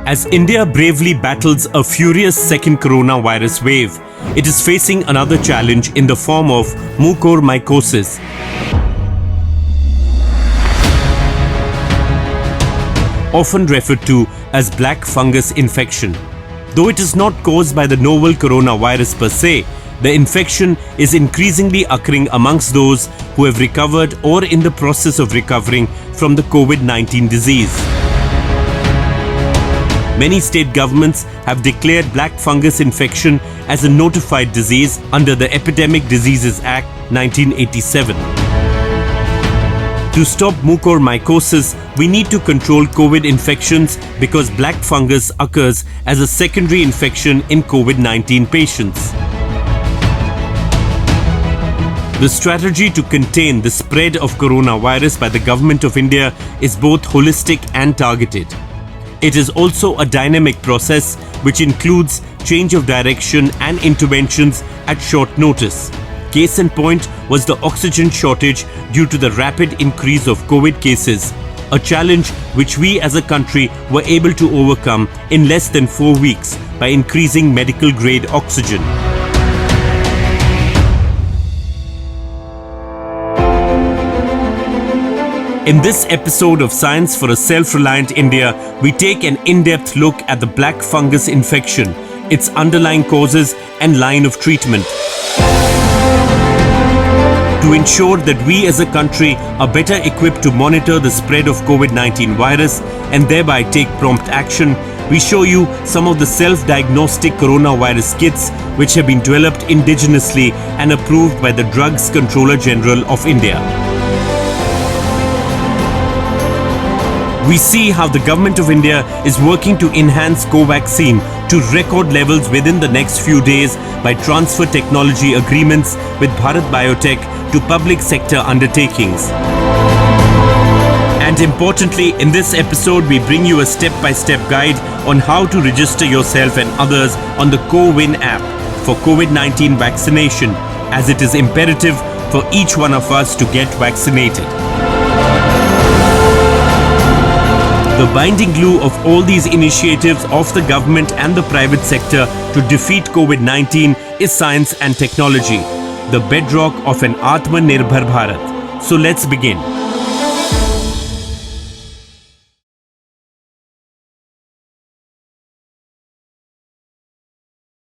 As India bravely battles a furious second coronavirus wave, it is facing another challenge in the form of mucormycosis. Often referred to as black fungus infection. Though it is not caused by the novel coronavirus per se, the infection is increasingly occurring amongst those who have recovered or in the process of recovering from the COVID-19 disease. Many state governments have declared black fungus infection as a notified disease under the Epidemic Diseases Act 1987. To stop mucormycosis, we need to control COVID infections because black fungus occurs as a secondary infection in COVID-19 patients. The strategy to contain the spread of coronavirus by the Government of India is both holistic and targeted. It is also a dynamic process which includes change of direction and interventions at short notice. Case in point was the oxygen shortage due to the rapid increase of COVID cases, a challenge which we as a country were able to overcome in less than 4 weeks by increasing medical grade oxygen. In this episode of Science for a Self-Reliant India, we take an in-depth look at the black fungus infection, its underlying causes and line of treatment. To ensure that we as a country are better equipped to monitor the spread of COVID-19 virus and thereby take prompt action, we show you some of the self-diagnostic coronavirus kits which have been developed indigenously and approved by the Drugs Controller General of India. We see how the Government of India is working to enhance Covaxin to record levels within the next few days by transfer technology agreements with Bharat Biotech to public sector undertakings. And importantly, in this episode, we bring you a step-by-step guide on how to register yourself and others on the CoWIN app for COVID-19 vaccination, as it is imperative for each one of us to get vaccinated. The binding glue of all these initiatives of the government and the private sector to defeat COVID-19 is science and technology, the bedrock of an Atmanirbhar Bharat. So let's begin.